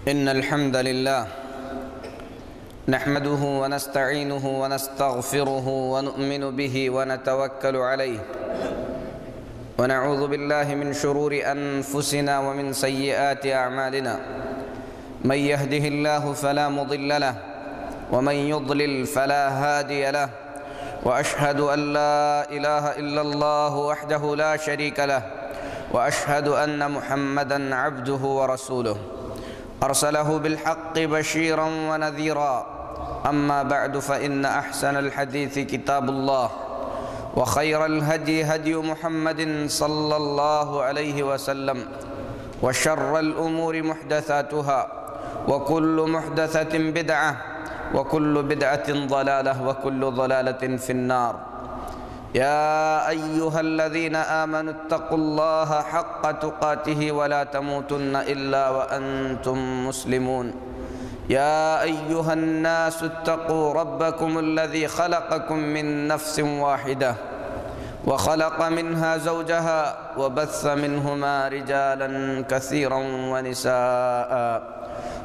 إن الحمد لله نحمده ونستعينه ونستغفره ونؤمن به ونتوكل عليه ونعوذ بالله من شرور أنفسنا ومن سيئات أعمالنا من يهده الله فلا مضل له ومن يضلل فلا هادي له وأشهد أن لا إله إلا الله وحده لا شريك له وأشهد أن محمدًا عبده ورسوله أرسله بالحق بشيرا ونذيرا أما بعد فإن أحسن الحديث كتاب الله وخير الهدي هدي محمد صلى الله عليه وسلم وشر الأمور محدثاتها وكل محدثة بدعة وكل بدعة ضلالة وكل ضلالة في النار. يا أيها الذين آمنوا اتقوا الله حق تقاته ولا تموتن إلا وأنتم مسلمون. يا أيها الناس اتقوا ربكم الذي خلقكم من نفس واحدة وخلق منها زوجها وبث منهما رجالا كثيرا ونساء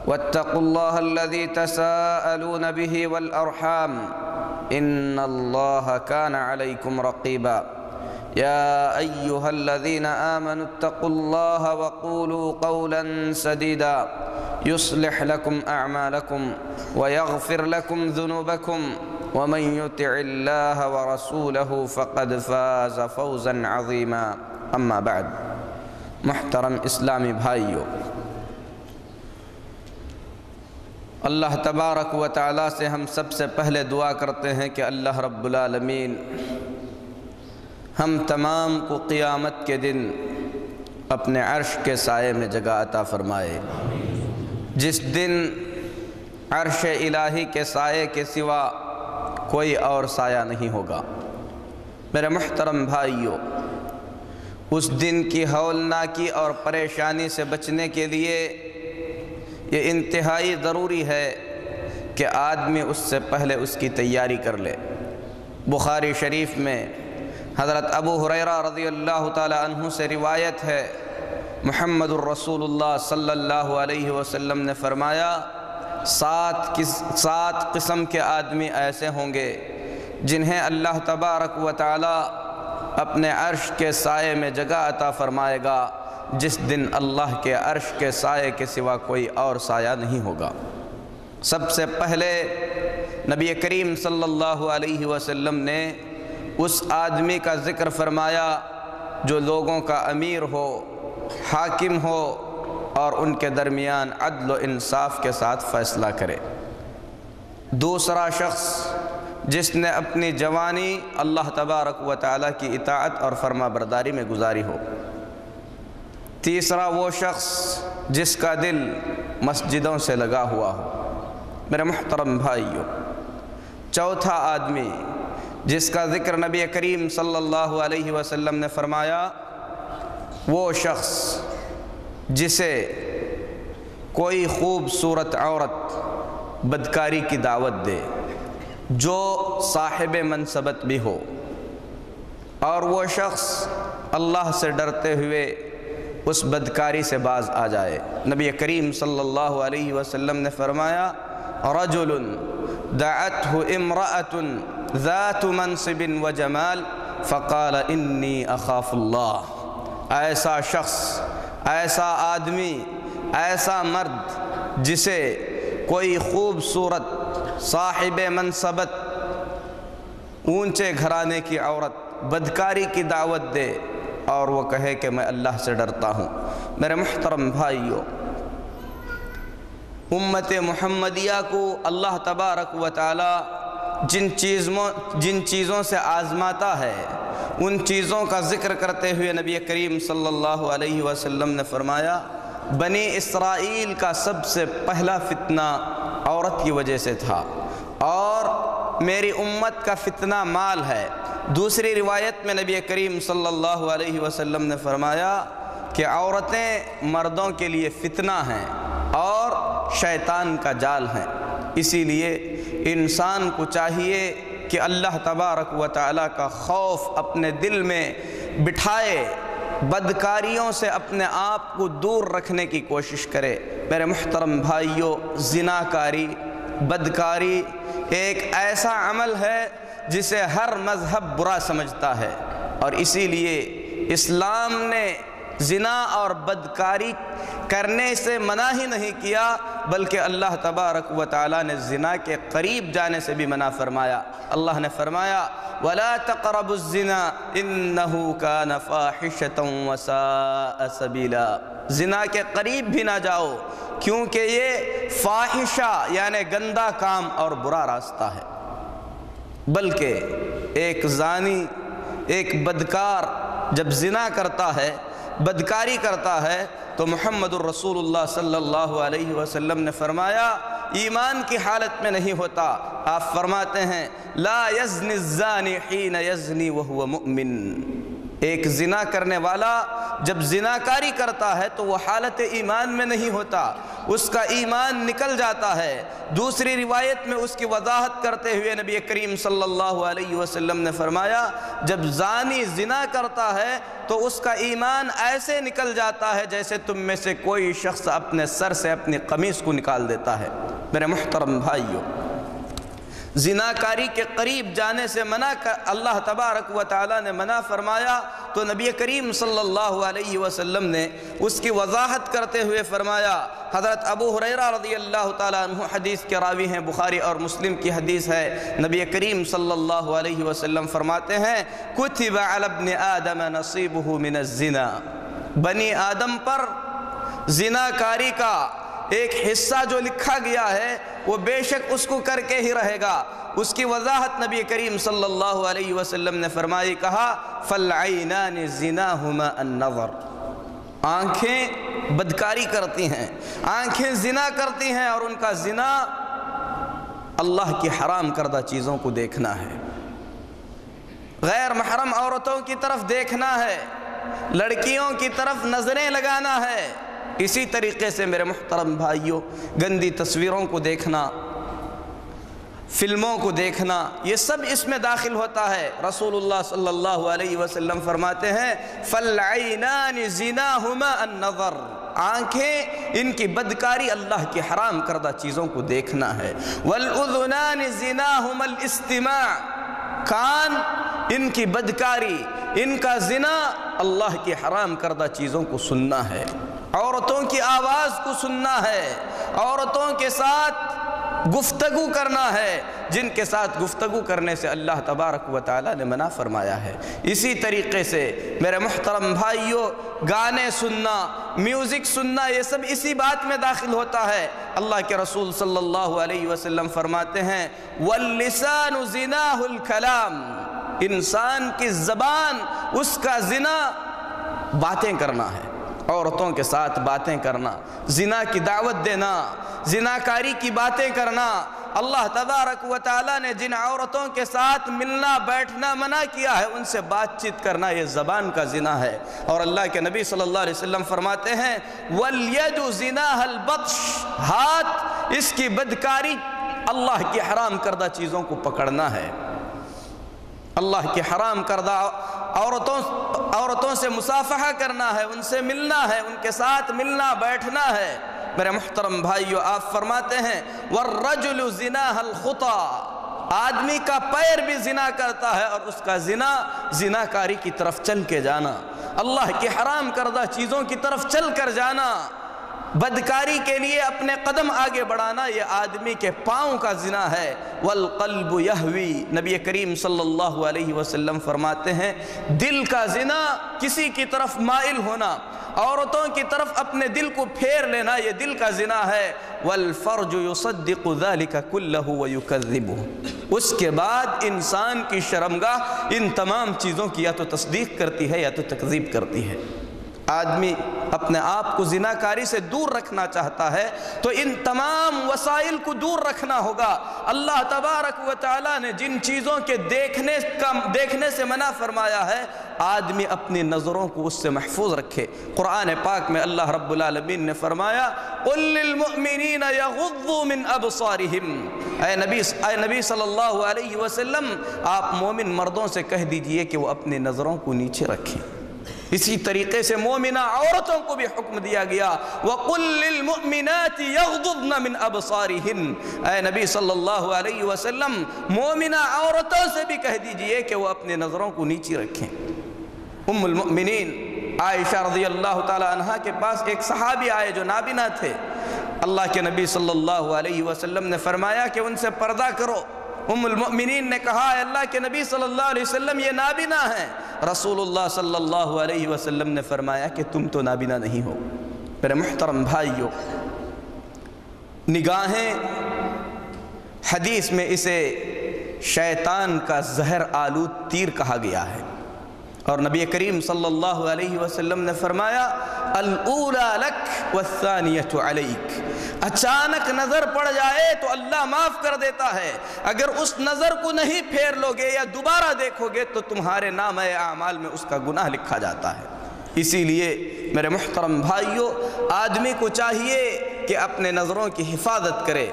واتقوا الله الذي تساءلون به والأرحام إن الله كان عليكم رقيبا. يا أيها الذين آمنوا اتقوا الله وقولوا قولا سديدا يصلح لكم أعمالكم ويغفر لكم ذنوبكم ومن يطع الله ورسوله فقد فاز فوزا عظيما. أما بعد، محترم اسلامی بھائیو، اللہ تبارک و تعالیٰ سے ہم سب سے پہلے دعا کرتے ہیں کہ اللہ رب العالمین ہم تمام کو قیامت کے دن اپنے عرش کے سائے میں جگہ عطا فرمائے، جس دن عرش الہی کے سائے کے سوا کوئی اور سایہ نہیں ہوگا۔ میرے محترم بھائیو، اس دن کی ہولناکی اور پریشانی سے بچنے کے لیے یہ انتہائی ضروری ہے کہ آدمی اس سے پہلے اس کی تیاری کر لے۔ بخاری شریف میں حضرت ابو ہریرہ رضی اللہ تعالی عنہ سے روایت ہے، محمد الرسول اللہ صلی اللہ علیہ وسلم نے فرمایا، سات قسم کے آدمی ایسے ہوں گے جنہیں اللہ تبارک و تعالی اپنے عرش کے سائے میں جگہ عطا فرمائے گا، جس دن اللہ کے عرش کے سائے کے سوا کوئی اور سایہ نہیں ہوگا۔ سب سے پہلے نبی کریم صلی اللہ علیہ وسلم نے اس آدمی کا ذکر فرمایا جو لوگوں کا امیر ہو، حاکم ہو اور ان کے درمیان عدل و انصاف کے ساتھ فیصلہ کرے۔ دوسرا شخص جس نے اپنی جوانی اللہ تبارک و تعالیٰ کی اطاعت اور فرما برداری میں گزاری ہو۔ تیسرا وہ شخص جس کا دل مسجدوں سے لگا ہوا ہو۔ میرے محترم بھائیو، چوتھا آدمی جس کا ذکر نبی کریم صلی اللہ علیہ وسلم نے فرمایا، وہ شخص جسے کوئی خوبصورت عورت بدکاری کی دعوت دے، جو صاحب منصبت بھی ہو، اور وہ شخص اللہ سے ڈرتے ہوئے اس بدکاری سے باز آ جائے۔ نبی کریم صلی اللہ علیہ وسلم نے فرمایا، رجل دعته امرأة ذات منصب وجمال فقال انی اخاف اللہ۔ ایسا شخص، ایسا آدمی، ایسا مرد جسے کوئی خوبصورت صاحب منصبت اونچے گھرانے کی عورت بدکاری کی دعوت دے اور وہ کہے کہ میں اللہ سے ڈرتا ہوں۔ میرے محترم بھائیو، امت محمدیہ کو اللہ تبارک و تعالی جن چیزوں سے آزماتا ہے، ان چیزوں کا ذکر کرتے ہوئے نبی کریم صلی اللہ علیہ وسلم نے فرمایا، بنی اسرائیل کا سب سے پہلا فتنہ عورت کی وجہ سے تھا، اور میری امت کا فتنہ مال ہے۔ دوسری روایت میں نبی کریم صلی اللہ علیہ وسلم نے فرمایا کہ عورتیں مردوں کے لیے فتنہ ہیں اور شیطان کا جال ہیں۔ اسی لیے انسان کو چاہیے کہ اللہ تبارک و تعالیٰ کا خوف اپنے دل میں بٹھائے بدکاریوں سے اپنے آپ کو دور رکھنے کی کوشش کرے۔ میرے محترم بھائیوں، زناکاری، بدکاری ایک ایسا عمل ہے جسے ہر مذہب برا سمجھتا ہے، اور اسی لیے اسلام نے زنا اور بدکاری کرنے سے منع ہی نہیں کیا، بلکہ اللہ تبارک و تعالیٰ نے زنا کے قریب جانے سے بھی منع فرمایا۔ اللہ نے فرمایا وَلَا تَقْرَبُوا الزِّنَا إِنَّهُ كَانَ فَاحِشَةً وَسَاءَ سَبِيلًا، زنا کے قریب بھی نہ جاؤ کیونکہ یہ فاحشہ یعنی گندہ کام اور برا راستہ ہے۔ بلکہ ایک زانی، ایک بدکار جب زنا کرتا ہے، بدکاری کرتا ہے، تو محمد الرسول اللہ صلی اللہ علیہ وسلم نے فرمایا ایمان کی حالت میں نہیں ہوتا۔ آپ فرماتے ہیں لا یزنی الزانی حین یزنی وہو مؤمن، ایک زنا کرنے والا جب زناکاری کرتا ہے تو وہ حالت ایمان میں نہیں ہوتا، اس کا ایمان نکل جاتا ہے۔ دوسری روایت میں اس کی وضاحت کرتے ہوئے نبی کریم صلی اللہ علیہ وسلم نے فرمایا جب زانی زنا کرتا ہے تو اس کا ایمان ایسے نکل جاتا ہے جیسے تم میں سے کوئی شخص اپنے سر سے اپنی قمیص کو نکال دیتا ہے۔ میرے محترم بھائیوں، زناکاری کے قریب جانے سے منع اللہ تبارک و تعالیٰ نے منع فرمایا، تو نبی کریم صلی اللہ علیہ وسلم نے اس کی وضاحت کرتے ہوئے فرمایا، حضرت ابو ہریرہ رضی اللہ تعالیٰ عنہ حدیث کے راوی ہیں، بخاری اور مسلم کی حدیث ہے، نبی کریم صلی اللہ علیہ وسلم فرماتے ہیں کتب علی ابن آدم نصیبہ من الزنا، بنی آدم پر زناکاری کا ایک حصہ جو لکھا گیا ہے وہ بے شک اس کو کر کے ہی رہے گا۔ اس کی وضاحت نبی کریم صلی اللہ علیہ وسلم نے فرمائی، کہا فالعینان زناہما النظر، آنکھیں بدکاری کرتی ہیں، آنکھیں زنا کرتی ہیں، اور ان کا زنا اللہ کی حرام کردہ چیزوں کو دیکھنا ہے، غیر محرم عورتوں کی طرف دیکھنا ہے، لڑکیوں کی طرف نظریں لگانا ہے۔ اسی طریقے سے میرے محترم بھائیوں، گندی تصویروں کو دیکھنا، فلموں کو دیکھنا، یہ سب اس میں داخل ہوتا ہے۔ رسول اللہ صلی اللہ علیہ وسلم فرماتے ہیں فَالْعَيْنَانِ زِنَاهُمَا النَّظَرُ، آنکھیں ان کی بدکاری اللہ کی حرام کردہ چیزوں کو دیکھنا ہے۔ وَالْأُذُنَانِ زِنَاهُمَا الْإِسْتِمَاعُ، کان ان کی بدکاری، ان کا زنا اللہ کی حرام کردہ چیزوں کو سننا ہے، عورتوں کی آواز کو سننا ہے، عورتوں کے ساتھ گفتگو کرنا ہے، جن کے ساتھ گفتگو کرنے سے اللہ تبارک و تعالیٰ نے منع فرمایا ہے۔ اسی طریقے سے میرے محترم بھائیوں، گانے سننا، میوزک سننا، یہ سب اسی بات میں داخل ہوتا ہے۔ اللہ کے رسول صلی اللہ علیہ وسلم فرماتے ہیں وَاللِّسَانُ زِنَاهُ الْكَلَامُ، انسان کی زبان اس کا زنا باتیں کرنا ہے، عورتوں کے ساتھ باتیں کرنا، زنا کی دعوت دینا، زناکاری کی باتیں کرنا۔ اللہ تبارک و تعالیٰ نے جن عورتوں کے ساتھ ملنا بیٹھنا منع کیا ہے ان سے بات چیت کرنا یہ زبان کا زنا ہے، اور اللہ کے نبی صلی اللہ علیہ وسلم فرماتے ہیں وَالْيَدُ زِنَاهَا الْبَطْشُ، ہاتھ اس کی بدکاری اللہ کی حرام کردہ چیزوں کو پکڑنا ہے، اللہ کی حرام کردہ عورتوں سے مصافحہ کرنا ہے، ان سے ملنا ہے، ان کے ساتھ ملنا بیٹھنا ہے۔ میرے محترم بھائیو، آپ فرماتے ہیں وَالرَّجُلُ زِنَاهَا الْخُطَى، آدمی کا پیر بھی زنا کرتا ہے، اور اس کا زناکاری کی طرف چل کے جانا، اللہ کی حرام کردہ چیزوں کی طرف چل کر جانا، بدکاری کے لیے اپنے قدم آگے بڑھانا، یہ آدمی کے پاؤں کا زنا ہے۔ والقلب یہوی، نبی کریم صلی اللہ علیہ وسلم فرماتے ہیں دل کا زنا، کسی کی طرف مائل ہونا، عورتوں کی طرف اپنے دل کو پھیر لینا، یہ دل کا زنا ہے۔ والفرج یصدق ذلك كله ويكذبه، اس کے بعد انسان کی شرمگاہ ان تمام چیزوں کی یا تو تصدیق کرتی ہے یا تو تکذیب کرتی ہے۔ آدمی اپنے آپ کو زناکاری سے دور رکھنا چاہتا ہے تو ان تمام وسائل کو دور رکھنا ہوگا۔ اللہ تبارک و تعالیٰ نے جن چیزوں کے دیکھنے سے منع فرمایا ہے، آدمی اپنی نظروں کو اس سے محفوظ رکھے۔ قرآن پاک میں اللہ رب العالمین نے فرمایا قُلْ لِلْمُؤْمِنِينَ يَغُضُّوا مِنْ أَبْصَارِهِمْ، اے نبی صلی اللہ علیہ وسلم، آپ مومن مردوں سے کہہ دیجئے کہ وہ اپنی نظروں کو نیچے رکھیں۔ اسی طریقے سے مومنہ عورتوں کو بھی حکم دیا گیا وَقُلْ لِلْمُؤْمِنَاتِ يَغْضُضْنَ مِنْ أَبْصَارِهِنَّ، اے نبی صلی اللہ علیہ وسلم مومنہ عورتوں سے بھی کہہ دیجئے کہ وہ اپنے نظروں کو نیچی رکھیں۔ ام المؤمنین عائشہ رضی اللہ تعالی عنہ کے پاس ایک صحابی آئے جو نابینا تھے۔ اللہ کے نبی صلی اللہ علیہ وسلم نے فرمایا کہ ان سے پردہ کرو۔ ام المؤمنین نے کہا اے اللہ کے نبی صلی اللہ علیہ وسلم یہ نابینا ہیں۔ رسول اللہ صلی اللہ علیہ وسلم نے فرمایا کہ تم تو نابینا نہیں ہو۔ میرے محترم بھائیو، نگاہیں حدیث میں اسے شیطان کا زہر آلود تیر کہا گیا ہے، اور نبی کریم صلی اللہ علیہ وسلم نے فرمایا الاولی لک والثانیۃ علیک، اچانک نظر پڑ جائے تو اللہ معاف کر دیتا ہے، اگر اس نظر کو نہیں پھیر لوگے یا دوبارہ دیکھو گے تو تمہارے نامہ اعمال میں اس کا گناہ لکھا جاتا ہے۔ اسی لیے میرے محترم بھائیوں، آدمی کو چاہیے کہ اپنے نظروں کی حفاظت کرے۔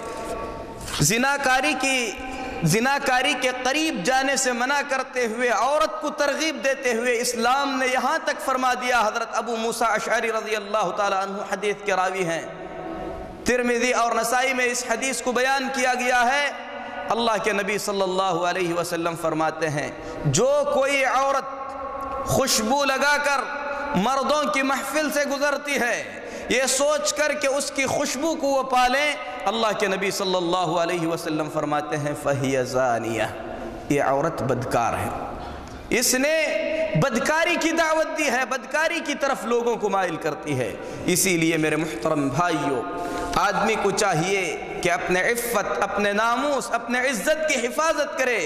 زناکاری کے قریب جانے سے منع کرتے ہوئے، عورت کو ترغیب دیتے ہوئے اسلام نے یہاں تک فرما دیا، حضرت ابو موسیٰ اشعری رضی اللہ تعالی عنہ حدیث کے راوی ہیں، ترمذی اور نسائی میں اس حدیث کو بیان کیا گیا ہے۔ اللہ کے نبی صلی اللہ علیہ وسلم فرماتے ہیں جو کوئی عورت خوشبو لگا کر مردوں کی محفل سے گزرتی ہے یہ سوچ کر کہ اس کی خوشبو کو وہ پالیں، اللہ کے نبی صلی اللہ علیہ وسلم فرماتے ہیں فَهِيَ زَانِيَةٌ، یہ عورت بدکار ہے، اس نے بدکاری کی دعوت دی ہے، بدکاری کی طرف لوگوں کو مائل کرتی ہے۔ اسی لیے میرے محترم بھائیوں، آدمی کو چاہیے کہ اپنے عفت، اپنے ناموس، اپنے عزت کی حفاظت کرے۔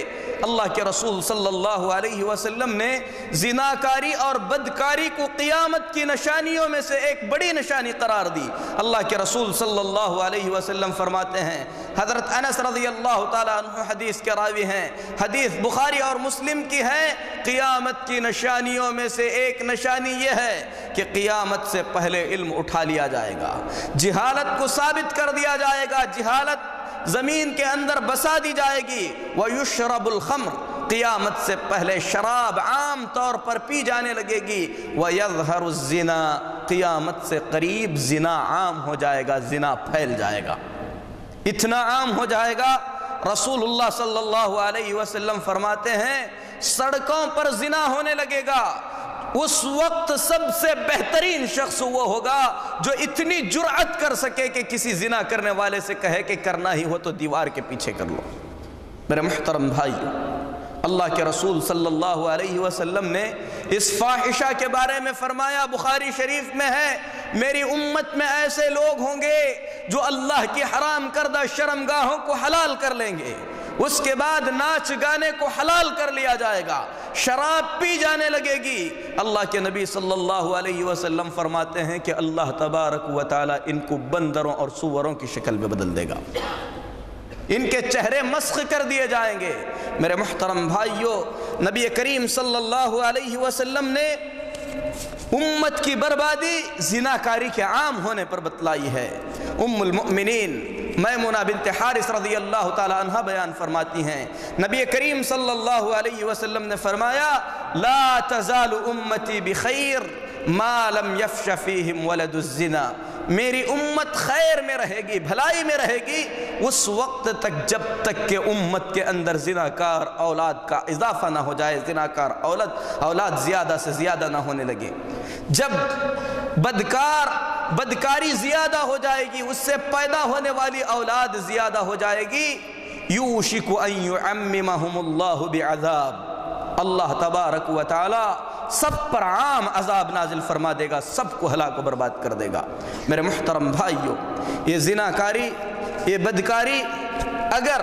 اللہ کے رسول صلی اللہ علیہ وسلم نے زناکاری اور بدکاری کو قیامت کی نشانیوں میں سے ایک بڑی نشانی قرار دی۔ اللہ کے رسول صلی اللہ علیہ وسلم فرماتے ہیں، حضرت انس رضی اللہ تعالیٰ عنہ حدیث کے راوی ہیں، حدیث بخاری اور مسلم کی ہے، قیامت کی نشانیوں میں سے ایک نشانی یہ ہے کہ قیامت سے پہلے علم اٹھا لیا جائے گا، جہالت کو ثابت کر دیا جائے گا، جہالت زمین کے اندر بسا دی جائے گی۔ وَيُشْرَبُ الْخَمْرُ، قیامت سے پہلے شراب عام طور پر پی جانے لگے گی۔ وَيَظْهَرُ الزِّنَا، قیامت سے قریب زنا عام ہو جائے گا، زنا پھیل جائے گا، اتنا عام ہو جائے گا۔ رسول اللہ صلی اللہ علیہ وسلم فرماتے ہیں سڑکوں پر زنا ہونے لگے گا، اس وقت سب سے بہترین شخص وہ ہوگا جو اتنی جرأت کر سکے کہ کسی زنا کرنے والے سے کہے کہ کرنا ہی ہو تو دیوار کے پیچھے کر لو۔ میرے محترم بھائی، اللہ کے رسول صلی اللہ علیہ وسلم نے اس فاحشہ کے بارے میں فرمایا، بخاری شریف میں ہے، میری امت میں ایسے لوگ ہوں گے جو اللہ کی حرام کردہ شرمگاہوں کو حلال کر لیں گے، اس کے بعد ناچ گانے کو حلال کر لیا جائے گا، شراب پی جانے لگے گی۔ اللہ کے نبی صلی اللہ علیہ وسلم فرماتے ہیں کہ اللہ تبارک و تعالی ان کو بندروں اور سوروں کی شکل میں بدل دے گا، ان کے چہرے مسخ کر دیے جائیں گے۔ میرے محترم بھائیوں، نبی کریم صلی اللہ علیہ وسلم نے امت کی بربادی زناکاری کے عام ہونے پر بتلائی ہے۔ ام المؤمنین میمونہ بنت حارث رضی اللہ تعالی عنہ بیان فرماتی ہیں، نبی کریم صلی اللہ علیہ وسلم نے فرمایا لا تزال امتی بخیر ما لم یفش فیہم ولد الزنا، میری امت خیر میں رہے گی، بھلائی میں رہے گی اس وقت تک جب تک کہ امت کے اندر زناکار اولاد کا اضافہ نہ ہو جائے، زناکار اولاد زیادہ سے زیادہ نہ ہونے لگے۔ جب بدکاری زیادہ ہو جائے گی، اس سے پیدا ہونے والی اولاد زیادہ ہو جائے گی، یوشک ان یعممہم اللہ بعذاب، اللہ تبارک و تعالی سب پر عام عذاب نازل فرما دے گا، سب کو ہلاک و برباد کر دے گا۔ میرے محترم بھائیوں، یہ زناکاری، یہ بدکاری اگر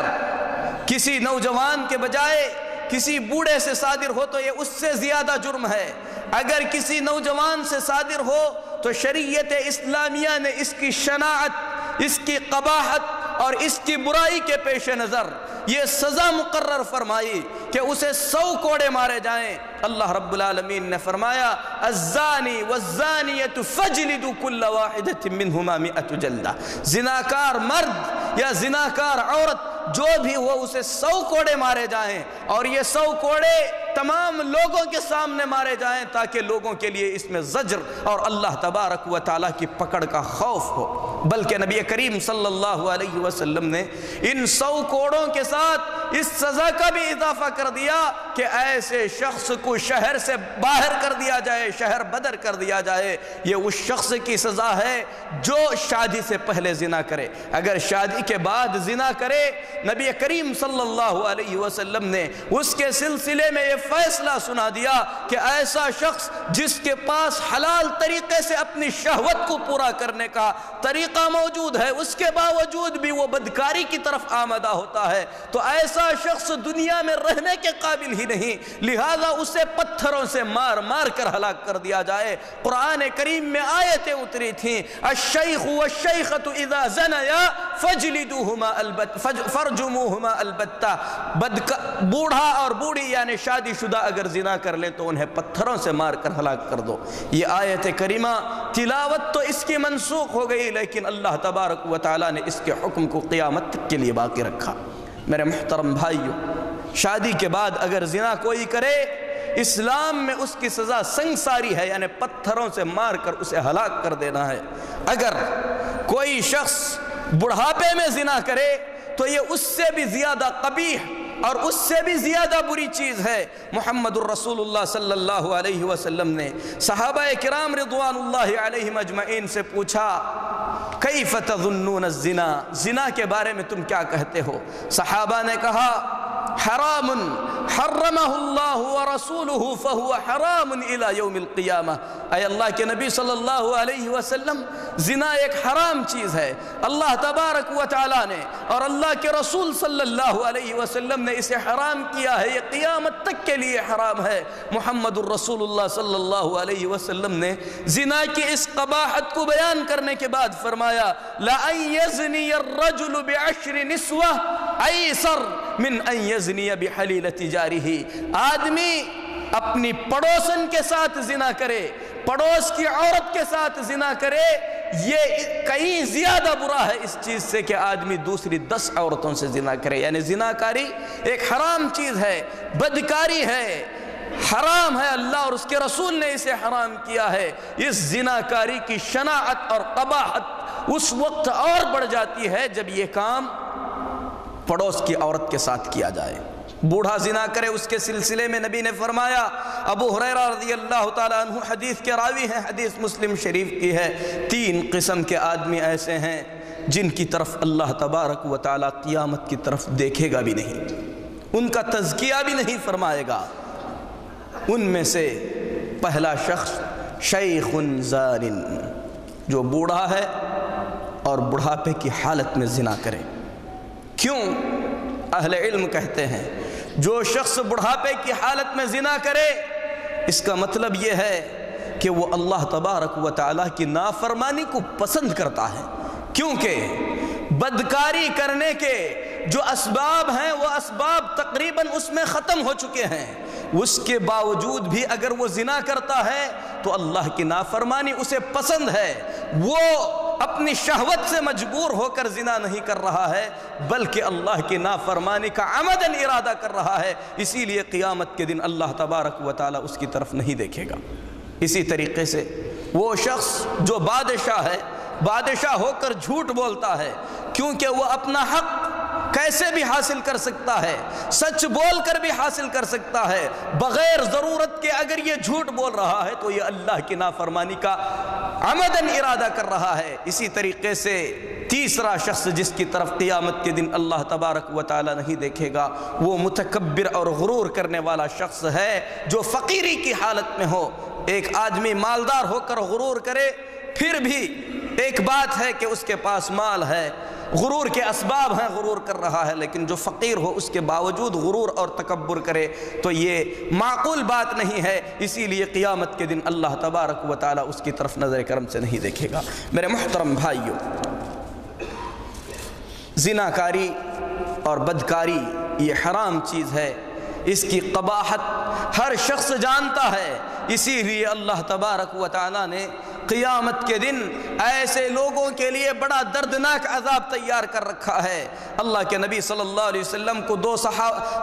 کسی نوجوان کے بجائے کسی بوڑھے سے صادر ہو تو یہ اس سے زیادہ جرم ہے، اگر کسی نوجوان سے صادر ہو تو شریعت اسلامیہ نے اس کی شناعت، اس کی قباحت اور اس کی برائی کے پیش نظر یہ سزا مقرر فرمائی کہ اسے 100 کوڑے مارے جائیں۔ اللہ رب العالمین نے فرمایا الزانی والزانیۃ فاجلدوا کل واحدۃ منہما 100 جلدہ، زناکار مرد یا زناکار عورت جو بھی ہو اسے 100 کوڑے مارے جائیں، اور یہ 100 کوڑے تمام لوگوں کے سامنے مارے جائیں تاکہ لوگوں کے لیے اس میں زجر اور اللہ تبارک و تعالیٰ کی پکڑ کا خوف ہو۔ بلکہ نبی کریم صلی اللہ علیہ وسلم نے ان 100 کوڑوں کے ساتھ اس سزا کا بھی اضافہ کر دیا کہ ایسے شخص کو شہر سے باہر کر دیا جائے، شہر بدر کر دیا جائے۔ یہ اس شخص کی سزا ہے جو شادی سے پہلے زنا کرے۔ اگر شادی کے بعد زنا کرے، نبی کریم صلی اللہ علیہ وسلم نے اس کے سلسلے میں یہ فیصلہ سنا دیا کہ ایسا شخص جس کے پاس حلال طریقے سے اپنی شہوت کو پورا کرنے کا طریقہ موجود ہے، اس کے باوجود بھی وہ بدکاری کی طرف آمدہ ہوتا ہے، تو ایسا شخص دنیا میں رہنے کے قابل ہی نہیں، لہذا اسے پتھروں سے مار مار کر ہلاک کر دیا جائے۔ قرآن کریم میں آیتیں اتری تھیں، الشیخ والشیخۃ اذا زنیا فجلدوہما فرجموہما البتہ، بوڑھا اور بوڑھی یعنی شادی شدہ اگر زنا کر لیں تو انہیں پتھروں سے مار کر ہلاک کر دو۔ یہ آیت کریمہ تلاوت تو اس کی منسوخ ہو گئی، لیکن اللہ تبارک و تعالیٰ نے اس کے حکم کو قیامت تک کے لیے باقی رکھا۔ میرے محترم بھائیو، شادی کے بعد اگر زنا کوئی کرے، اسلام میں اس کی سزا سنگساری ہے، یعنی پتھروں سے مار کر اسے ہلاک کر دینا ہے۔ اگر کوئی شخص بڑھاپے میں زنا کرے تو یہ اس سے بھی زیادہ قبیح اور اس سے بھی زیادہ بری چیز ہے۔ محمد الرسول اللہ صلی اللہ علیہ وسلم نے صحابہ کرام رضوان اللہ علیہم اجمعین سے پوچھا، کیف تظنون الزنا، زنا کے بارے میں تم کیا کہتے ہو؟ صحابہ نے کہا، حرام حرمہ اللہ ورسولہ فہو حرام الی یوم القیامہ۔ اے اللہ کے نبی صلی اللہ علیہ وسلم، زنا ایک حرام چیز ہے، اللہ تبارک و تعالیٰ نے اور اللہ کے رسول صلی اللہ علیہ وسلم نے اسے حرام کیا ہے، یہ قیامت تک کے لیے حرام ہے۔ محمد الرسول اللہ صلی اللہ علیہ وسلم نے زنا کی اس قباحت کو بیان کرنے کے بعد فرمایا، لَأَن يَزْنِيَ الرَّجُلُ بِعَشْرِ نِسْوَةٍ أَيْسَرُ مِنْ أَن يَزْنِيَ بِحَلِيلَةِ جَارِهِ۔ آدمی اپنی پڑوسن کے ساتھ زنا کرے، پڑوس کی عورت کے ساتھ زنا کرے، یہ کہیں زیادہ برا ہے اس چیز سے کہ آدمی دوسری 10 عورتوں سے زنا کرے۔ یعنی زناکاری ایک حرام چیز ہے، بدکاری ہے، حرام ہے، اللہ اور اس کے رسول نے اسے حرام کیا ہے۔ اس زناکاری کی شناعت اور قباحت اس وقت اور بڑھ جاتی ہے جب یہ کام پڑوس کی عورت کے ساتھ کیا جائے۔ بوڑھا زنا کرے، اس کے سلسلے میں نبی نے فرمایا، ابو ہریرہ رضی اللہ تعالیٰ عنہ حدیث کے راوی ہیں، حدیث مسلم شریف کی ہے، 3 قسم کے آدمی ایسے ہیں جن کی طرف اللہ تبارک و تعالیٰ قیامت کی طرف دیکھے گا بھی نہیں، ان کا تزکیہ بھی نہیں فرمائے گا۔ ان میں سے پہلا شخص شیخ زان، جو بوڑھا ہے اور بڑھاپے کی حالت میں زنا کرے۔ کیوں؟ اہل علم کہتے ہیں جو شخص بڑھاپے کی حالت میں زنا کرے، اس کا مطلب یہ ہے کہ وہ اللہ تبارک و تعالیٰ کی نافرمانی کو پسند کرتا ہے، کیونکہ بدکاری کرنے کے جو اسباب ہیں وہ اسباب تقریباً اس میں ختم ہو چکے ہیں، اس کے باوجود بھی اگر وہ زنا کرتا ہے تو اللہ کی نافرمانی اسے پسند ہے۔ وہ اپنی شہوت سے مجبور ہو کر زنا نہیں کر رہا ہے، بلکہ اللہ کی نافرمانی کا عمدن ارادہ کر رہا ہے، اسی لیے قیامت کے دن اللہ تبارک و تعالیٰ اس کی طرف نہیں دیکھے گا۔ اسی طریقے سے وہ شخص جو بادشاہ ہے، بادشاہ ہو کر جھوٹ بولتا ہے، کیونکہ وہ اپنا حق کیسے بھی حاصل کر سکتا ہے، سچ بول کر بھی حاصل کر سکتا ہے، بغیر ضرورت کے اگر یہ جھوٹ بول رہا ہے تو یہ اللہ کی نافرمانی کا عمدن ارادہ کر رہا ہے۔ اسی طریقے سے تیسرا شخص جس کی طرف قیامت کے دن اللہ تبارک و تعالی نہیں دیکھے گا، وہ متکبر اور غرور کرنے والا شخص ہے جو فقیری کی حالت میں ہو۔ ایک آدمی مالدار ہو کر غرور کرے، پھر بھی ایک بات ہے کہ اس کے پاس مال ہے، غرور کے اسباب ہیں، غرور کر رہا ہے، لیکن جو فقیر ہو اس کے باوجود غرور اور تکبر کرے تو یہ معقول بات نہیں ہے۔ اسی لیے قیامت کے دن اللہ تبارک و تعالی اس کی طرف نظر کرم سے نہیں دیکھے گا۔ میرے محترم بھائیو، زناکاری اور بدکاری یہ حرام چیز ہے، اس کی قباحت ہر شخص جانتا ہے، اسی لیے اللہ تبارک و تعالی نے قیامت کے دن ایسے لوگوں کے لیے بڑا دردناک عذاب تیار کر رکھا ہے۔ اللہ کے نبی صلی اللہ علیہ وسلم کو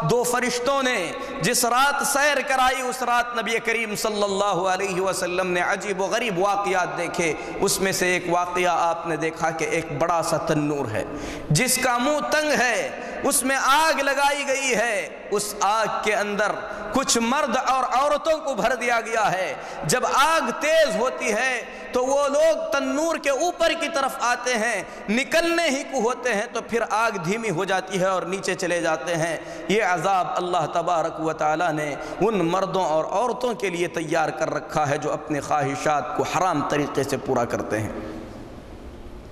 دو فرشتوں نے جس رات سیر کرائی، اس رات نبی کریم صلی اللہ علیہ وسلم نے عجیب و غریب واقعات دیکھے۔ اس میں سے ایک واقعہ آپ نے دیکھا کہ ایک بڑا سا تنور ہے جس کا منہ تنگ ہے، اس میں آگ لگائی گئی ہے، اس آگ کے اندر کچھ مرد اور عورتوں کو بھر دیا گیا ہے۔ جب آگ تیز ہوتی ہے تو وہ لوگ تنور کے اوپر کی طرف آتے ہیں، نکلنے ہی کو ہوتے ہیں تو پھر آگ دھیمی ہو جاتی ہے اور نیچے چلے جاتے ہیں۔ یہ عذاب اللہ تبارک و تعالی نے ان مردوں اور عورتوں کے لیے تیار کر رکھا ہے جو اپنے خواہشات کو حرام طریقے سے پورا کرتے ہیں۔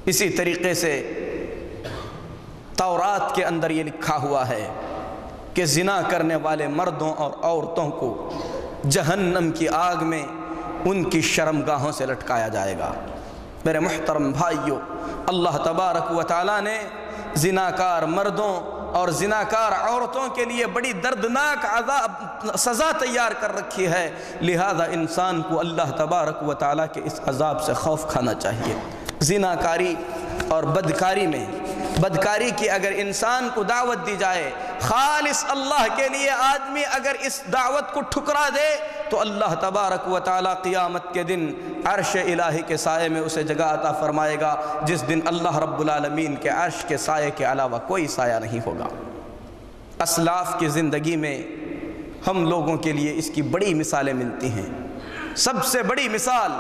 اسی طریقے سے تورات کے اندر یہ لکھا ہوا ہے کہ زنا کرنے والے مردوں اور عورتوں کو جہنم کی آگ میں ان کی شرمگاہوں سے لٹکایا جائے گا۔ میرے محترم بھائیو، اللہ تبارک و تعالیٰ نے زناکار مردوں اور زناکار عورتوں کے لیے بڑی دردناک سزا تیار کر رکھی ہے، لہذا انسان کو اللہ تبارک و تعالیٰ کے اس عذاب سے خوف کھانا چاہیے۔ زناکاری اور بدکاری کی اگر انسان کو دعوت دی جائے، خالص اللہ کے لیے آدمی اگر اس دعوت کو ٹھکرا دے تو اللہ تبارک و تعالیٰ قیامت کے دن عرش الہی کے سائے میں اسے جگہ عطا فرمائے گا، جس دن اللہ رب العالمین کے عرش کے سائے کے علاوہ کوئی سایہ نہیں ہوگا۔ اسلاف کی زندگی میں ہم لوگوں کے لیے اس کی بڑی مثالیں ملتی ہیں۔ سب سے بڑی مثال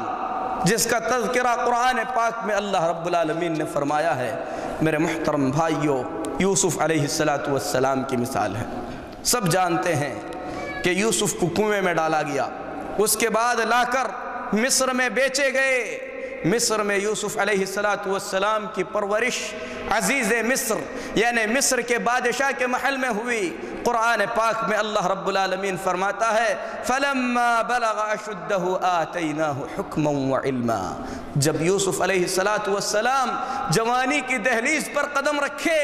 جس کا تذکرہ قرآن پاک میں اللہ رب العالمین نے فرمایا ہے، میرے محترم بھائیوں، یوسف علیہ السلام کی مثال ہے۔ سب جانتے ہیں کہ یوسف کو کنویں میں ڈالا گیا، اس کے بعد لا کر مصر میں بیچے گئے۔ مصر میں یوسف علیہ السلام کی پرورش عزیز مصر یعنی مصر کے بادشاہ کے محل میں ہوئی۔ قرآن پاک میں اللہ رب العالمین فرماتا ہے فَلَمَّا بَلَغَ أَشُدَّهُ آتَيْنَاهُ حُكْمًا وَعِلْمًا، جب یوسف علیہ السلام جوانی کی دہلیز پر قدم رکھے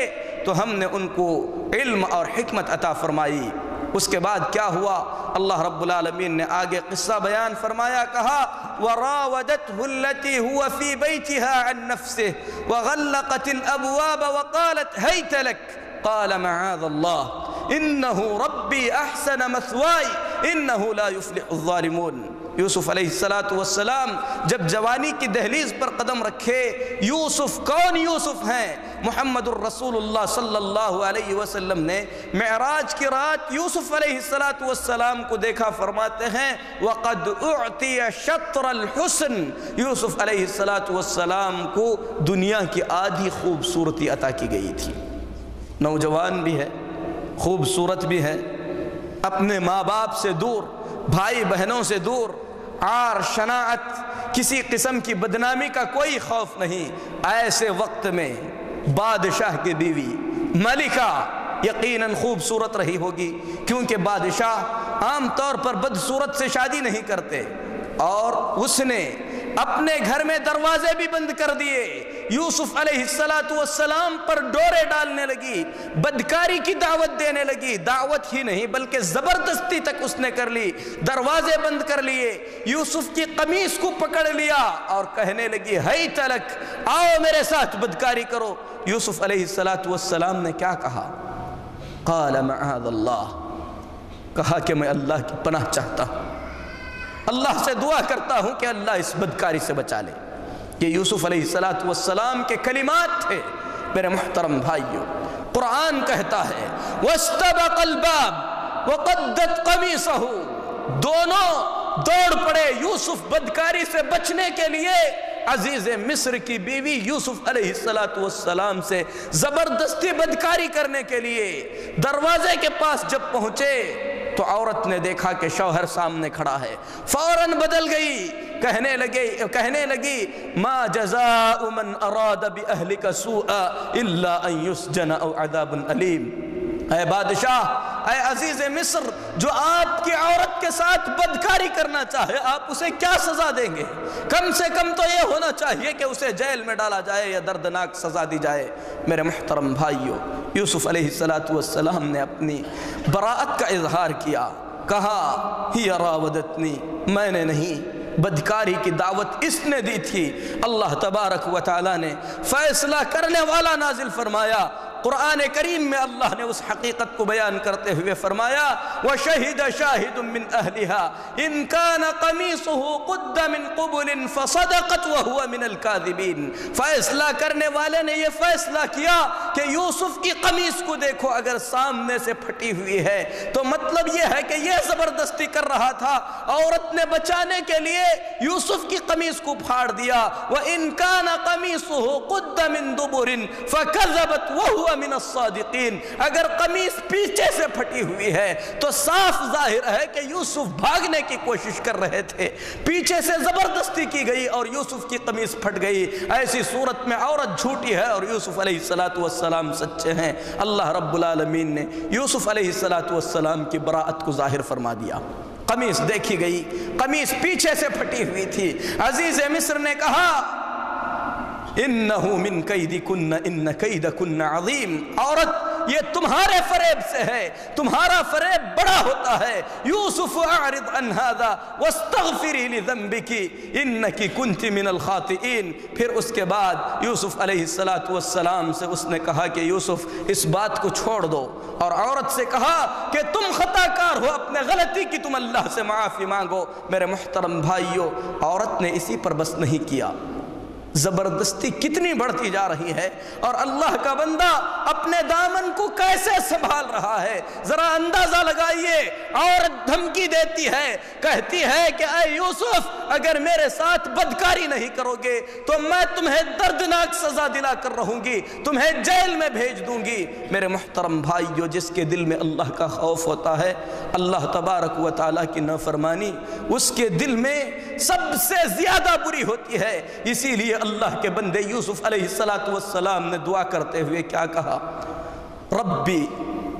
تو ہم نے ان کو علم اور حکمت عطا فرمائی۔ اس کے بعد کیا ہوا؟ اللہ رب العالمین نے آگے قصہ بیان فرمایا، کہا وَرَاوَدَتْهُ الَّتِي هُوَ فِي بَيْتِهَا عَن نَفْسِهِ وَغَلَّقَتِ الْأَبْوَابَ وَقَالَتْ هَيْتَ لَكَ قَالَ مَعَاذَ اللَّهِ إِنَّهُ رَبِّي أَحْسَنَ مَثْوَايَ إِنَّهُ لَا يُفْلِحُ الظَّالِمُونَ۔ یوسف علیہ السلام جب جوانی کی دہلیز پر قدم رکھے، یوسف کون یوسف ہیں؟ محمد الرسول اللہ صلی اللہ علیہ وسلم نے معراج کی رات یوسف علیہ السلام کو دیکھا، فرماتے ہیں وَقَدْ أُعْتِيَ شَطْرَ الْحُسْنِ، یوسف علیہ السلام کو دنیا کی آدھی خوبصورتی عطا کی گئی تھی۔ نوجوان بھی ہے، خوبصورت بھی ہے، اپنے ماں باپ سے دور، بھائی بہنوں سے دور، عار شناعت کسی قسم کی بدنامی کا کوئی خوف نہیں۔ ایسے وقت میں بادشاہ کی بیوی ملکہ یقیناً خوبصورت رہی ہوگی، کیونکہ بادشاہ عام طور پر بدصورت سے شادی نہیں کرتے، اور اس نے اپنے گھر میں دروازے بھی بند کر دیے۔ یوسف علیہ السلام پر ڈورے ڈالنے لگی، بدکاری کی دعوت دینے لگی، دعوت ہی نہیں بلکہ زبردستی تک اس نے کر لی، دروازے بند کر لیے، یوسف کی قمیص کو پکڑ لیا اور کہنے لگی ہیت لک، آؤ میرے ساتھ بدکاری کرو۔ یوسف علیہ السلام نے کیا کہا؟ قال معاذ اللہ، کہا کہ میں اللہ کی پناہ چاہتا ہوں، اللہ سے دعا کرتا ہوں کہ اللہ اس بدکاری سے بچا لے۔ یہ یوسف علیہ السلام کے کلمات تھے۔ میرے محترم بھائیو، قرآن کہتا ہے وَاسْتَبَقَ الْبَابَ وَقَدَّتْ قَمِيصَهُ، دونوں دوڑ پڑے یوسف بدکاری سے بچنے کے لیے۔ عزیز مصر کی بیوی یوسف علیہ السلام سے زبردستی بدکاری کرنے کے لیے دروازے کے پاس جب پہنچے تو عورت نے دیکھا کہ شوہر سامنے کھڑا ہے، فوراً بدل گئی، کہنے لگی ما جزاء من اراد باہلک سوءا الا ان یسجن او عذاب علیم۔ اے بادشاہ، اے عزیز مصر، جو آپ کی عورت کے ساتھ بدکاری کرنا چاہے آپ اسے کیا سزا دیں گے؟ کم سے کم تو یہ ہونا چاہیے کہ اسے جیل میں ڈالا جائے یا دردناک سزا دی جائے۔ میرے محترم بھائیو، یوسف علیہ السلام نے اپنی براءت کا اظہار کیا، کہا ہی راودتنی، میں نے نہیں بدکاری کی دعوت اس نے دی تھی۔ اللہ تبارک و تعالیٰ نے فیصلہ کرنے والا نازل فرمایا۔ قرآن کریم میں اللہ نے اس حقیقت کو بیان کرتے ہوئے فرمایا وَشَهِدَ شَاهِدٌ مِّنْ أَهْلِهَا إِنْ كَانَ قَمِيصُهُ قُدَّ مِنْ قُبُلٍ فَصَدَقَتْ وَهُوَ مِنَ الْكَاذِبِينَ۔ فیصلہ کرنے والے نے یہ فیصلہ کیا کہ یوسف کی قمیص کو دیکھو اگر سامنے سے پھٹی ہوئی ہے تو مطلب یہ ہے کہ یہ زبردستی کر رہا تھا، عورت نے بچانے کے لیے یوسف کی قمیص کو پھاڑ دیا۔ وَإِنْ كَانَ قَمِيصُهُ قُدَّ مِنْ دُبُرٍ فَكَذَبَتْ وَهُوَ من الصادقین۔ اگر قمیص پیچھے سے پھٹی ہوئی ہے تو صاف ظاہر ہے کہ یوسف بھاگنے کی کوشش کر رہے تھے، پیچھے سے زبردستی کی گئی اور یوسف کی قمیص پھٹ گئی۔ ایسی صورت میں عورت جھوٹی ہے اور یوسف علیہ السلام سچے ہیں۔ اللہ رب العالمین نے یوسف علیہ السلام کی براءت کو ظاہر فرما دیا۔ قمیص دیکھی گئی، قمیص پیچھے سے پھٹی ہوئی تھی۔ عزیز مصر نے کہا اِنَّهُ مِن كَيْدِكُنَّ إِنَّ كَيْدَكُنَّ عَظِيمٌ، عورت یہ تمہارے فریب سے ہے، تمہارا فریب بڑا ہوتا ہے۔ یوسف اعرض عن هذا واستغفری لذنبك انك كنت من الخاطئین۔ پھر اس کے بعد یوسف علیہ السلام سے اس نے کہا کہ یوسف اس بات کو چھوڑ دو، اور عورت سے کہا کہ تم خطا کار ہو، اپنے غلطی کی تم اللہ سے معافی مانگو۔ میرے محترم بھائیو، عورت نے اسی پر بس نہیں کیا، زبردستی کتنی بڑھتی جا رہی ہے اور اللہ کا بندہ اپنے دامن کو کیسے سنبھال رہا ہے۔ ذرا اندازہ لگائیے، عورت دھمکی دیتی ہے، کہتی ہے کہ اے یوسف اگر میرے ساتھ بدکاری نہیں کرو گے تو میں تمہیں دردناک سزا دلا کر رہوں گی، تمہیں جیل میں بھیج دوں گی۔ میرے محترم بھائیو، جس کے دل میں اللہ کا خوف ہوتا ہے، اللہ تبارک و تعالیٰ کی نافرمانی اس کے دل میں سب سے زیادہ بری ہوتی ہے۔ اسی لیے اللہ کے بندے یوسف علیہ السلام نے دعا کرتے ہوئے کیا کہا؟ ربی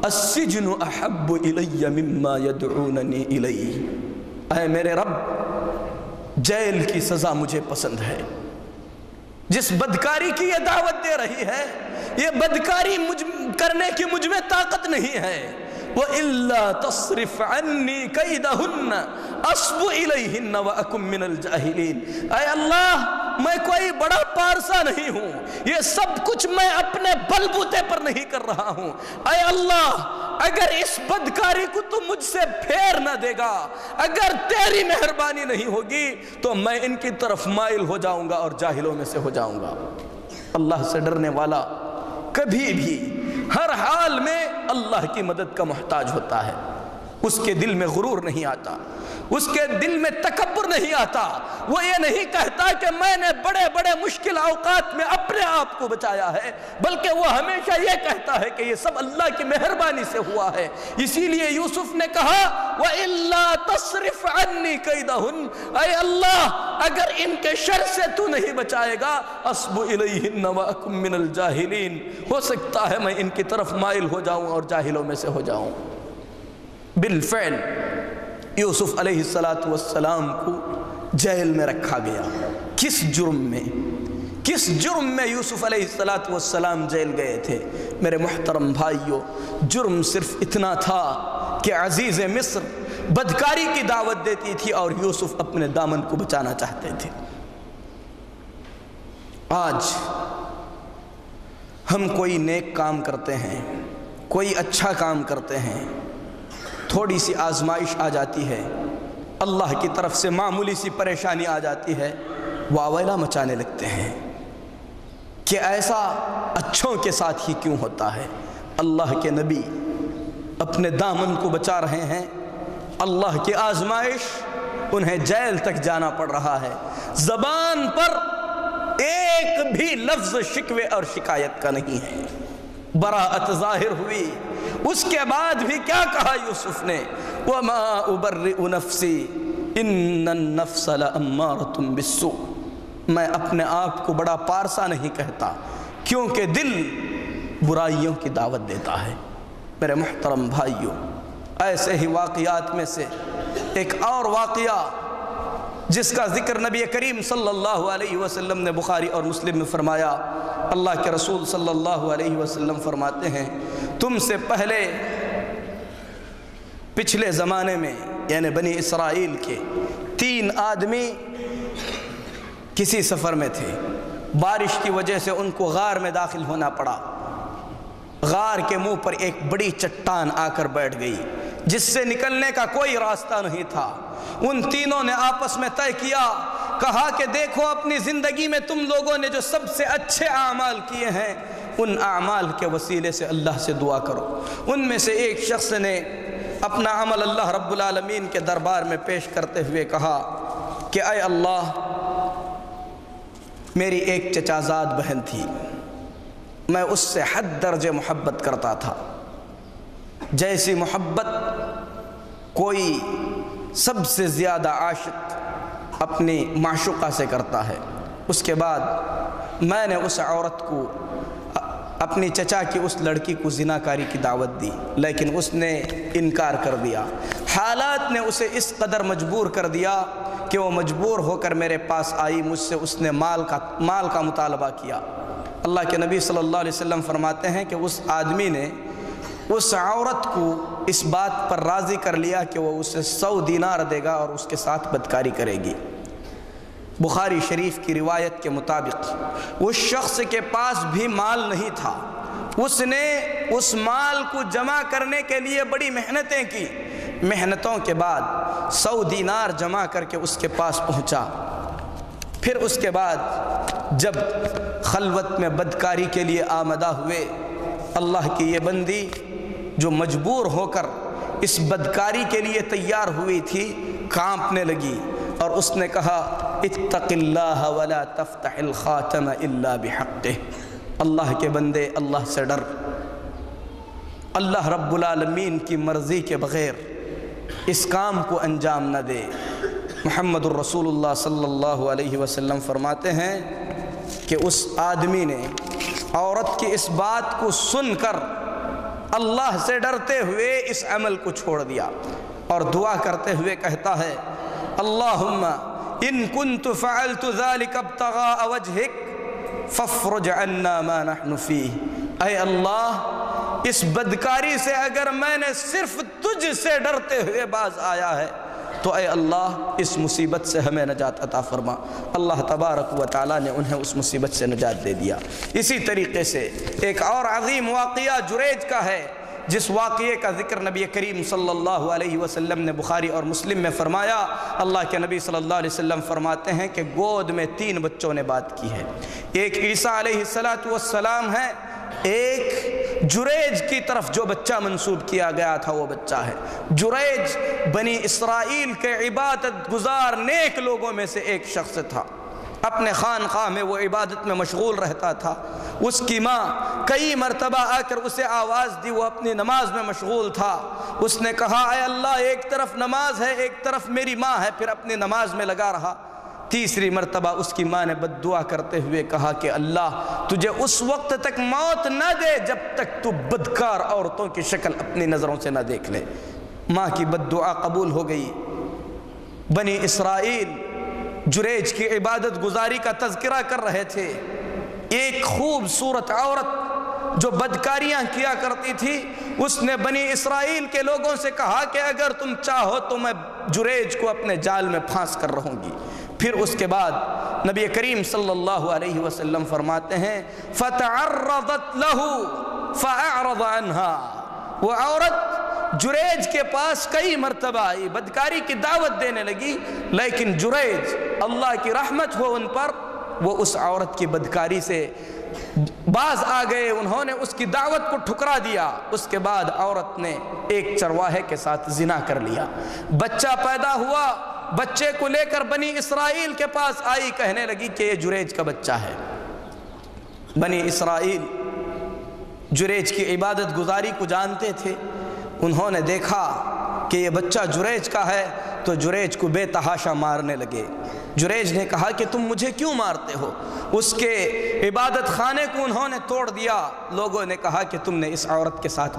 السجن احب الی مما یدعوننی الیہ، اے میرے رب جیل کی سزا مجھے پسند ہے۔ جس بدکاری کی یہ دعوت دے رہی ہے، یہ بدکاری کرنے کی مجھ میں طاقت نہیں ہے۔ وَإِلَّا تَصْرِفْ عَنِّي كَيْدَهُنَّ أَصْبُ إِلَيْهِنَّ وَأَكُمْ مِنَ الْجَاهِلِينَ۔ اے اللہ میں کوئی بڑا پارسا نہیں ہوں، یہ سب کچھ میں اپنے بلبوتے پر نہیں کر رہا ہوں۔ اے اللہ اگر اس بدکاری کو تو مجھ سے پھیر نہ دے گا، اگر تیری مہربانی نہیں ہوگی تو میں ان کی طرف مائل ہو جاؤں گا اور جاہلوں میں سے ہو جاؤں گا۔ اللہ سے ڈرنے والا کبھی بھی ہر حال میں اللہ کی مدد کا محتاج ہوتا ہے۔ اس کے دل میں غرور نہیں آتا، اس کے دل میں تکبر نہیں آتا، وہ یہ نہیں کہتا کہ میں نے بڑے بڑے مشکل اوقات میں اپنے آپ کو بچایا ہے، بلکہ وہ ہمیشہ یہ کہتا ہے کہ یہ سب اللہ کی مہربانی سے ہوا ہے۔ اسی لیے یوسف نے کہا وَإِلَّا تَصْرِفْ عَنِّي كَيْدَهُنَّ، اے اللہ اگر ان کے شر سے تو نہیں بچائے گا أَصْبُ إِلَيْهِنَّ وَأَكُمْ مِنَ الْجَاهِلِينَ، ہو سکتا ہے میں ان کی طرف مائل ہو جاؤں اور جاہلوں میں سے ہو جاؤں۔ بالفعل یوسف علیہ السلام کو جیل میں رکھا گیا۔ کس جرم میں یوسف علیہ السلام جیل گئے تھے؟ میرے محترم بھائیو، جرم صرف اتنا تھا کہ عزیز مصر بدکاری کی دعوت دیتی تھی اور یوسف اپنے دامن کو بچانا چاہتے تھے۔ آج ہم کوئی نیک کام کرتے ہیں، کوئی اچھا کام کرتے ہیں، تھوڑی سی آزمائش آ جاتی ہے، اللہ کی طرف سے معمولی سی پریشانی آ جاتی ہے، واویلا مچانے لگتے ہیں کہ ایسا اچھوں کے ساتھ ہی کیوں ہوتا ہے۔ اللہ کے نبی اپنے دامن کو بچا رہے ہیں، اللہ کی آزمائش انہیں جیل تک جانا پڑ رہا ہے، زبان پر ایک بھی لفظ شکوے اور شکایت کا نہیں ہے، براءت ظاہر ہوئی۔ اس کے بعد بھی کیا کہا یوسف نے؟ وَمَا أُبَرِّئُ نَفْسِي إِنَّ النَّفْسَ لَأَمَّارَةٌ بِالسُّوءِ، میں اپنے آپ کو بڑا پارسا نہیں کہتا کیونکہ دل برائیوں کی دعوت دیتا ہے۔ میرے محترم بھائیوں، ایسے ہی واقعات میں سے ایک اور واقعہ جس کا ذکر نبی کریم صلی اللہ علیہ وسلم نے بخاری اور مسلم میں فرمایا۔ اللہ کے رسول صلی اللہ علیہ وسلم فرماتے ہیں تم سے پچھلے زمانے میں، یعنی بنی اسرائیل کے 3 آدمی کسی سفر میں تھے، بارش کی وجہ سے ان کو غار میں داخل ہونا پڑا۔ غار کے منہ پر ایک بڑی چٹان آ کر بیٹھ گئی جس سے نکلنے کا کوئی راستہ نہیں تھا۔ ان تینوں نے آپس میں طے کیا، کہا کہ دیکھو اپنی زندگی میں تم لوگوں نے جو سب سے اچھے اعمال کیے ہیں ان اعمال کے وسیلے سے اللہ سے دعا کرو۔ ان میں سے ایک شخص نے اپنا عمل اللہ رب العالمین کے دربار میں پیش کرتے ہوئے کہا کہ اے اللہ، میری ایک چچا زاد بہن تھی، میں اس سے حد درجے محبت کرتا تھا، جیسی محبت کوئی سب سے زیادہ عاشق اپنی معشوقہ سے کرتا ہے۔ اس کے بعد میں نے اس عورت کو، اپنی چچا کی اس لڑکی کو زناکاری کی دعوت دی، لیکن اس نے انکار کر دیا۔ حالات نے اسے اس قدر مجبور کر دیا کہ وہ مجبور ہو کر میرے پاس آئی، مجھ سے اس نے مال کا مطالبہ کیا۔ اللہ کے نبی صلی اللہ علیہ وسلم فرماتے ہیں کہ اس آدمی نے اس عورت کو اس بات پر راضی کر لیا کہ وہ اسے 100 دینار دے گا اور اس کے ساتھ بدکاری کرے گی۔ بخاری شریف کی روایت کے مطابق اس شخص کے پاس بھی مال نہیں تھا، اس نے اس مال کو جمع کرنے کے لیے بڑی محنتیں کی۔ محنتوں کے بعد 100 دینار جمع کر کے اس کے پاس پہنچا۔ پھر اس کے بعد جب خلوت میں بدکاری کے لیے آمدہ ہوئے، اللہ کی یہ بندی جو مجبور ہو کر اس بدکاری کے لیے تیار ہوئی تھی کانپنے لگی اور اس نے کہا اتق اللہ ولا تفتح الخاتم الا بحقہ، اللہ کے بندے اللہ سے ڈر، اللہ رب العالمین کی مرضی کے بغیر اس کام کو انجام نہ دے۔ محمد الرسول اللہ صلی اللہ علیہ وسلم فرماتے ہیں کہ اس آدمی نے عورت کی اس بات کو سن کر اللہ سے ڈرتے ہوئے اس عمل کو چھوڑ دیا اور دعا کرتے ہوئے کہتا ہے اللہم ان کنت فعلت ذلك ابتغاء وجهك فافرج عنا ما نحن فيه، اے اللہ اس بدکاری سے اگر میں نے صرف تجھ سے ڈرتے ہوئے باز آیا ہے تو اے اللہ اس مصیبت سے ہمیں نجات عطا فرما۔ اللہ تبارک و تعالیٰ نے انہیں اس مصیبت سے نجات دے دیا۔ اسی طریقے سے ایک اور عظیم واقعہ جریج کا ہے، جس واقعے کا ذکر نبی کریم صلی اللہ علیہ وسلم نے بخاری اور مسلم میں فرمایا۔ اللہ کے نبی صلی اللہ علیہ وسلم فرماتے ہیں کہ گود میں 3 بچوں نے بات کی ہے، ایک عیسیٰ علیہ السلام ہے، ایک جریج کی طرف جو بچہ منسوب کیا گیا تھا وہ بچہ ہے۔ جریج بنی اسرائیل کے عبادت گزار نیک لوگوں میں سے ایک شخص تھا، اپنے خانقاہ میں وہ عبادت میں مشغول رہتا تھا۔ اس کی ماں کئی مرتبہ آ کر اسے آواز دی، وہ اپنی نماز میں مشغول تھا۔ اس نے کہا اے اللہ ایک طرف نماز ہے ایک طرف میری ماں ہے، پھر اپنی نماز میں لگا رہا۔ تیسری مرتبہ اس کی ماں نے بد دعا کرتے ہوئے کہا کہ اللہ تجھے اس وقت تک موت نہ دے جب تک تو بدکار عورتوں کی شکل اپنی نظروں سے نہ دیکھ لے۔ ماں کی بد دعا قبول ہو گئی۔ بنی اسرائیل جریج کی عبادت گزاری کا تذکرہ کر رہے تھے۔ ایک خوبصورت عورت جو بدکاریاں کیا کرتی تھی، اس نے بنی اسرائیل کے لوگوں سے کہا کہ اگر تم چاہو تو میں جریج کو اپنے جال میں پھانس کر رہوں گی۔ پھر اس کے بعد نبی کریم صلی اللہ علیہ وسلم فرماتے ہیں فَتَعَرَّضَتْ لَهُ فَأَعْرَضَ عَنْهَا، وہ عورت جریج کے پاس کئی مرتبہ آئی، بدکاری کی دعوت دینے لگی، لیکن جریج اللہ کی رحمت ہو ان پر، وہ اس عورت کی بدکاری سے باز آ گئے، انہوں نے اس کی دعوت کو ٹھکرا دیا۔ اس کے بعد عورت نے ایک چرواہے کے ساتھ زنا کر لیا، بچہ پیدا ہوا، بچے کو لے کر بنی اسرائیل کے پاس آئی، کہنے لگی کہ یہ جریج کا بچہ ہے۔ بنی اسرائیل جریج کی عبادت گزاری کو جانتے تھے، انہوں نے دیکھا کہ یہ بچہ جریج کا ہے تو جریج کو بے تحاشا مارنے لگے۔ جریج نے کہا کہ تم مجھے کیوں مارتے ہو؟ اس کے عبادت خانے کو انہوں نے توڑ دیا۔ لوگوں نے کہا کہ تم نے اس عورت کے ساتھ